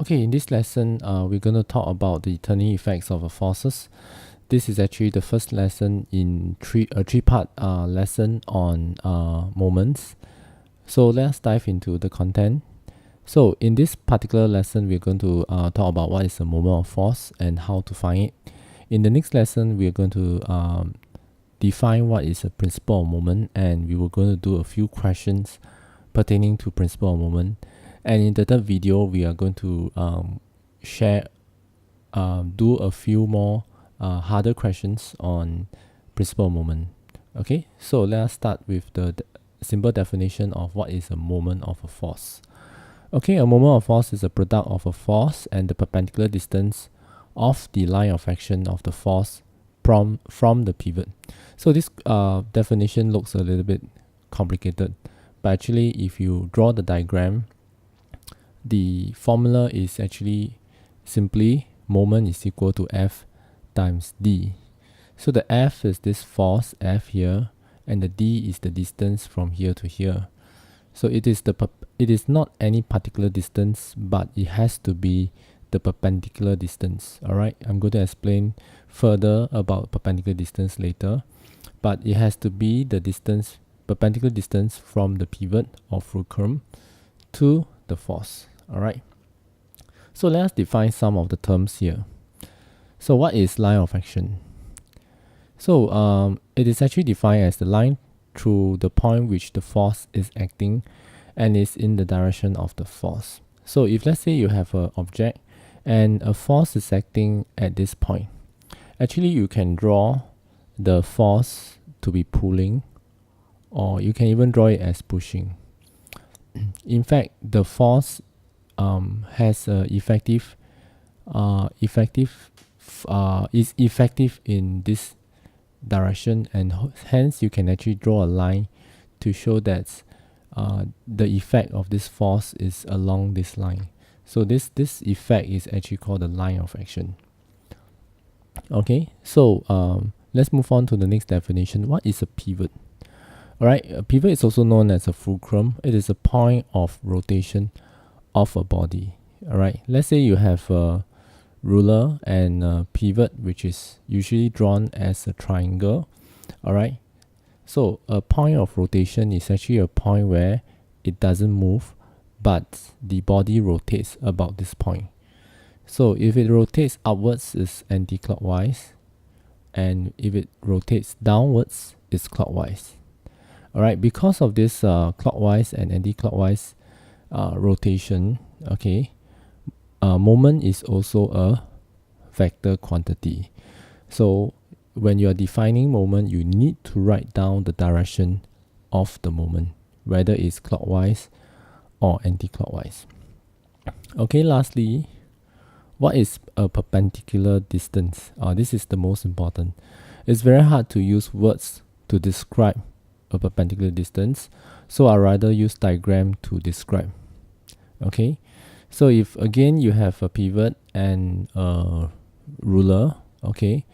Okay, in this lesson, we're going to talk about the turning effects of forces. This is actually the first lesson in a three-part lesson on moments. So let's dive into the content. So in this particular lesson, we're going to talk about what is a moment of force and how to find it. In the next lesson, we're going to define what is a principle of moment, and we were going to do a few questions pertaining to principle of moment. And in the third video, we are going to do a few more harder questions on principle of moment. Okay, so let us start with the simple definition of what is a moment of a force. Okay, a moment of force is a product of a force and the perpendicular distance of the line of action of the force from the pivot. So this definition looks a little bit complicated, but actually if you draw the diagram, the formula is actually simply moment is equal to F times D. So the F is this force F here, and the D is the distance from here to here. So it is not any particular distance, but it has to be the perpendicular distance. Alright, I'm going to explain further about perpendicular distance later, but it has to be the distance, perpendicular distance from the pivot or fulcrum to the force. Alright, so let's define some of the terms here. So what is line of action? So it is actually defined as the line through the point which the force is acting and is in the direction of the force. So if let's say you have an object and a force is acting at this point, actually you can draw the force to be pulling, or you can even draw it as pushing. In fact, the force has a is effective in this direction, and hence you can actually draw a line to show that the effect of this force is along this line. So this effect is actually called the line of action. Okay, so let's move on to the next definition. What is a pivot? Alright, a pivot is also known as a fulcrum. It is a point of rotation of a body. Alright, let's say you have a ruler and a pivot, which is usually drawn as a triangle. Alright, so a point of rotation is actually a point where it doesn't move, but the body rotates about this point. So if it rotates upwards, it's anti-clockwise, and if it rotates downwards, it's clockwise. Alright, because of this clockwise and anti-clockwise rotation, okay, moment is also a vector quantity. So when you are defining moment, you need to write down the direction of the moment, whether it's clockwise or anti-clockwise. Okay, lastly, what is a perpendicular distance? This is the most important. It's very hard to use words to describe a perpendicular distance, so I rather use diagram to describe. Okay, so if again you have a pivot and a ruler, okay,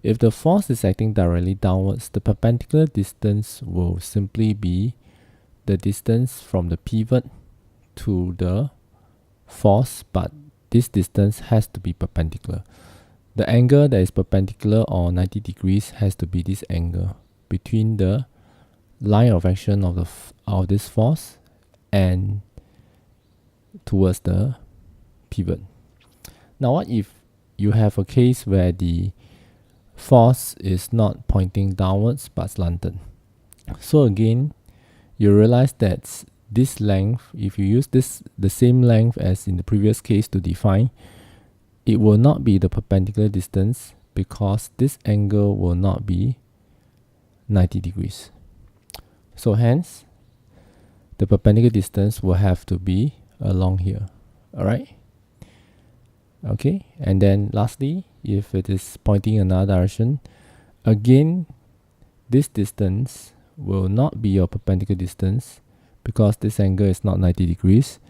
if the force is acting directly downwards, the perpendicular distance will simply be the distance from the pivot to the force, but this distance has to be perpendicular. The angle that is perpendicular or 90 degrees has to be this angle between the line of action of this force and towards the pivot. Now what if you have a case where the force is not pointing downwards but slanted? So again, you realize that this length, if you use the same length as in the previous case to define, it will not be the perpendicular distance because this angle will not be 90 degrees. So hence, the perpendicular distance will have to be along here. Alright? Okay, and then lastly, if it is pointing another direction, again, this distance will not be your perpendicular distance because this angle is not 90 degrees,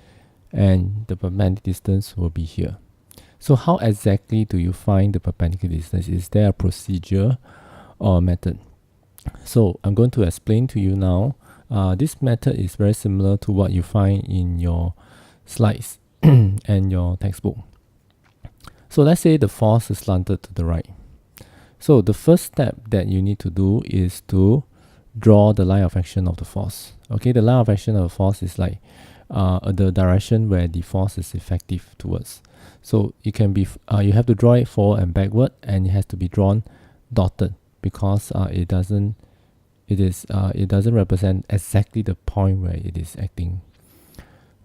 and the perpendicular distance will be here. So how exactly do you find the perpendicular distance? Is there a procedure or a method? So I'm going to explain to you now. This method is very similar to what you find in your slides and your textbook. So let's say the force is slanted to the right. So the first step that you need to do is to draw the line of action of the force. Okay, the line of action of the force is like the direction where the force is effective towards. So it can be you have to draw it forward and backward, and it has to be drawn dotted because it doesn't represent exactly the point where it is acting.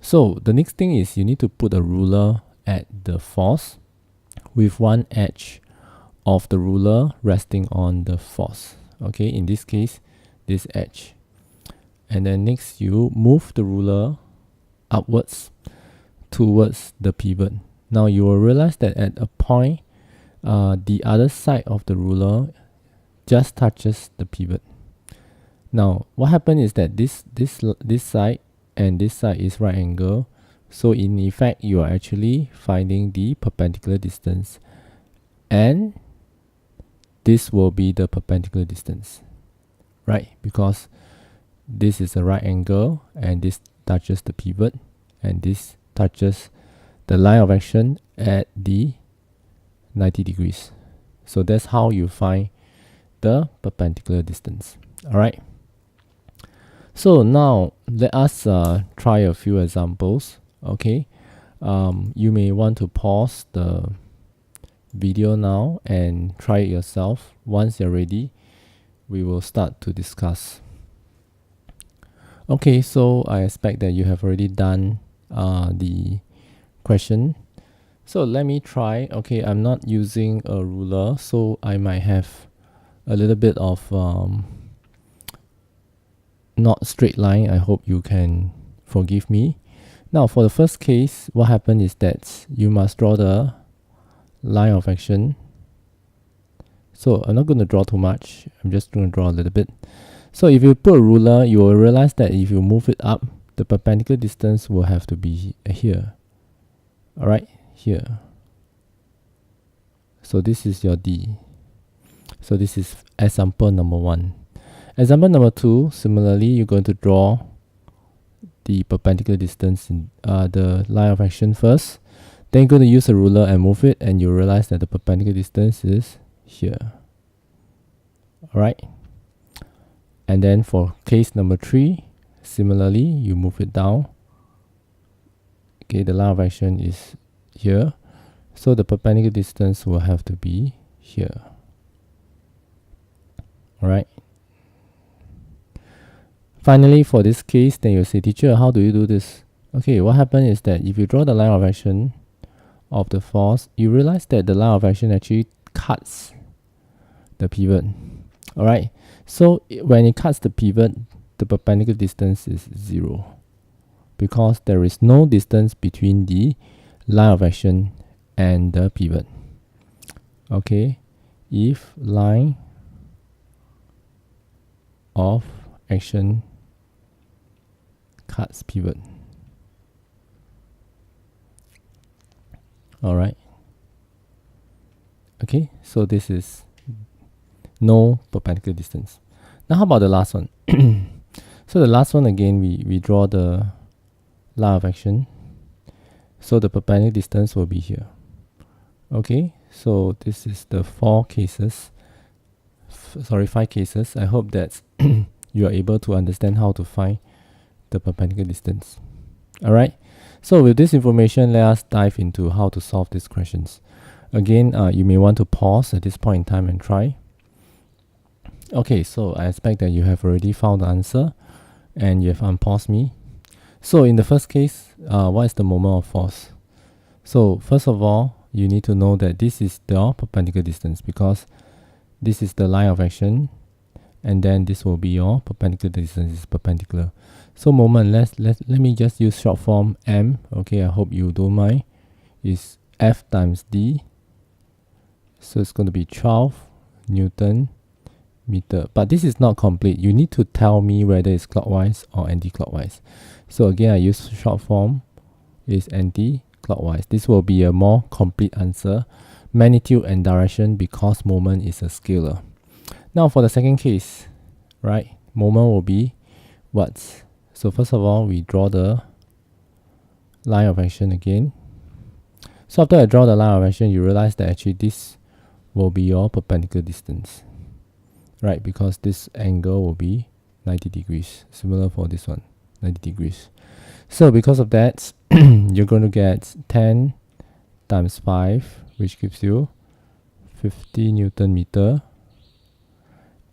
So the next thing is you need to put a ruler at the force with one edge of the ruler resting on the force. Okay, in this case, this edge. And then next you move the ruler upwards towards the pivot. Now you will realize that at a point, the other side of the ruler just touches the pivot. Now what happened is that this side and this side is right angle. So in effect, you are actually finding the perpendicular distance, and this will be the perpendicular distance, right? Because this is a right angle and this touches the pivot, and this touches the line of action at the 90 degrees. So that's how you find the perpendicular distance. All right. So now let us try a few examples. Okay, you may want to pause the video now and try it yourself. Once you're ready, we will start to discuss. Okay, so I expect that you have already done the question. So let me try. Okay, I'm not using a ruler, so I might have a little bit of not straight line. I hope you can forgive me. Now for the first case, what happened is that you must draw the line of action. So I'm not going to draw too much. I'm just going to draw a little bit. So if you put a ruler, you will realize that if you move it up, the perpendicular distance will have to be here. All right, here. So this is your D. So this is example number 1. Example number 2, similarly, you're going to draw the perpendicular distance in the line of action first. Then you're going to use a ruler and move it, and you realize that the perpendicular distance is here. Alright. And then for case number 3, similarly, you move it down. Okay, the line of action is here. So the perpendicular distance will have to be here. Alright. Finally, for this case, then you'll say, teacher, how do you do this? Okay, what happened is that if you draw the line of action of the force, you realize that the line of action actually cuts the pivot. Alright, so when it cuts the pivot, the perpendicular distance is 0 because there is no distance between the line of action and the pivot. Okay, if line of action cuts pivot. Alright. Okay, so this is no perpendicular distance. Now how about the last one? So the last one, again, we draw the line of action. So the perpendicular distance will be here. Okay, so this is the 5 cases. I hope that you are able to understand how to find the perpendicular distance. Alright, so with this information, let us dive into how to solve these questions. Again, you may want to pause at this point in time and try. Okay, so I expect that you have already found the answer and you have unpaused me. So in the first case, what is the moment of force? So first of all, you need to know that this is the perpendicular distance because this is the line of action, and then this will be your perpendicular distance is perpendicular. So moment, let me just use short form M. Okay, I hope you don't mind. Is F times D. So it's going to be 12 Newton meter. But this is not complete. You need to tell me whether it's clockwise or anti-clockwise. So again, I use short form is anti-clockwise. This will be a more complete answer. Magnitude and direction because moment is a scalar. Now for the second case, right? Moment will be what? So first of all, we draw the line of action again. So after I draw the line of action, you realize that actually this will be your perpendicular distance, right? Because this angle will be 90 degrees. Similar for this one, 90 degrees. So because of that, you're going to get 10 times 5, which gives you 50 Newton meter,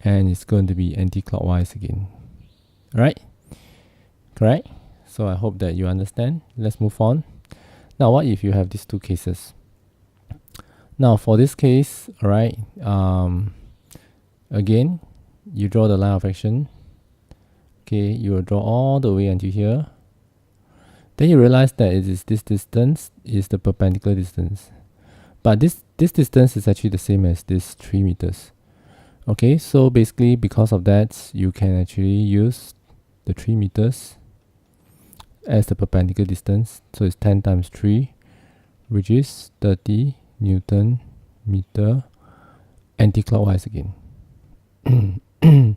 and it's going to be anti-clockwise again. Alright? Correct? So I hope that you understand. Let's move on. Now what if you have these two cases? Now for this case, alright, again, you draw the line of action. Okay, you will draw all the way until here. Then you realize that it is this distance is the perpendicular distance. But this distance is actually the same as this 3 meters. Okay, so basically because of that, you can actually use the 3 meters as the perpendicular distance. So it's 10 times 3, which is 30 Newton meter anti-clockwise again. Then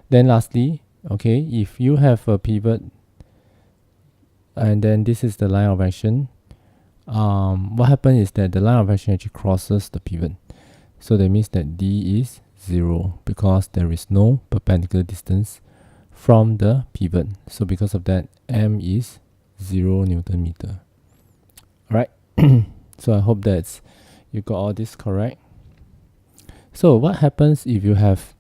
lastly, okay, if you have a pivot and then this is the line of action, what happens is that the line of action actually crosses the pivot. So that means that D is 0 because there is no perpendicular distance from the pivot. So because of that, M is 0 Newton meter. Alright, so I hope that you got all this correct. So what happens if you have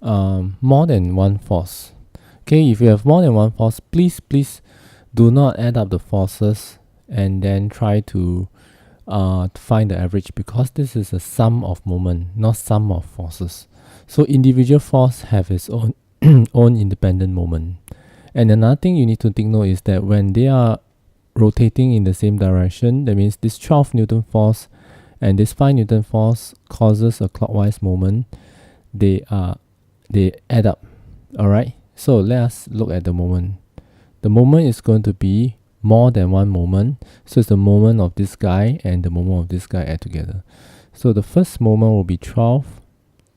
more than one force? Okay, if you have more than one force, please do not add up the forces and then try to find the average, because this is a sum of moment, not sum of forces. So individual force have its own own independent moment. And another thing you need to take note is that when they are rotating in the same direction, that means this 12 Newton force and this 5 Newton force causes a clockwise moment. They add up. Alright, so let us look at the moment. The moment is going to be more than one moment. So it's the moment of this guy and the moment of this guy add together. So the first moment will be 12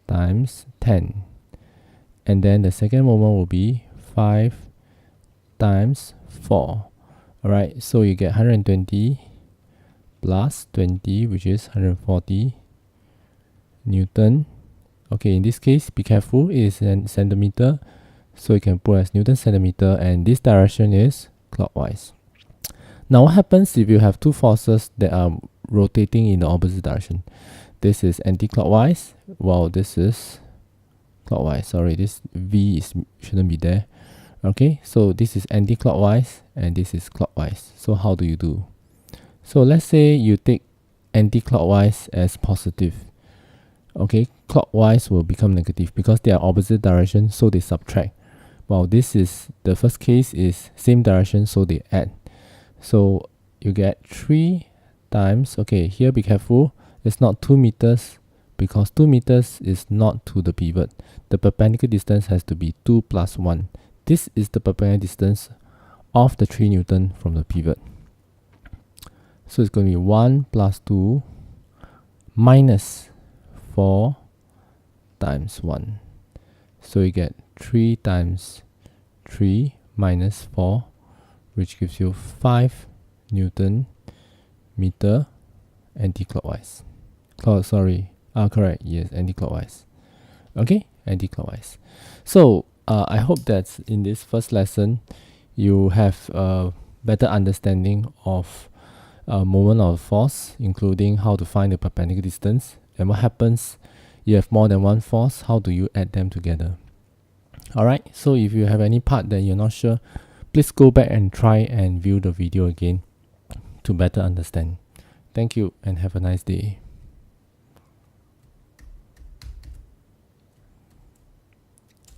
times 10. And then the second moment will be 5 times 4. Alright, so you get 120 plus 20, which is 140 Newton. Okay, in this case, be careful, it is in centimeter. So you can put as Newton centimeter, and this direction is clockwise. Now what happens if you have two forces that are rotating in the opposite direction? This is anti-clockwise, while this is clockwise. Sorry, this V shouldn't be there. Okay, so this is anti-clockwise and this is clockwise. So how do you do? So let's say you take anti-clockwise as positive. Okay, clockwise will become negative because they are opposite direction, so they subtract. While this is, the first case is same direction, so they add. So you get 3 times, okay, here be careful, it's not 2 meters because 2 meters is not to the pivot. The perpendicular distance has to be 2 plus 1. This is the perpendicular distance of the 3 Newton from the pivot. So it's going to be 1 plus 2 minus 4 times 1. So you get 3 times 3 minus 4, which gives you 5 Newton meter anti-clockwise. Correct, yes, anti-clockwise. Okay, anti-clockwise. So I hope that in this first lesson you have a better understanding of moment of force, including how to find the perpendicular distance, and what happens you have more than one force, how do you add them together. Alright, so if you have any part that you're not sure, please go back and try and view the video again to better understand. Thank you and have a nice day.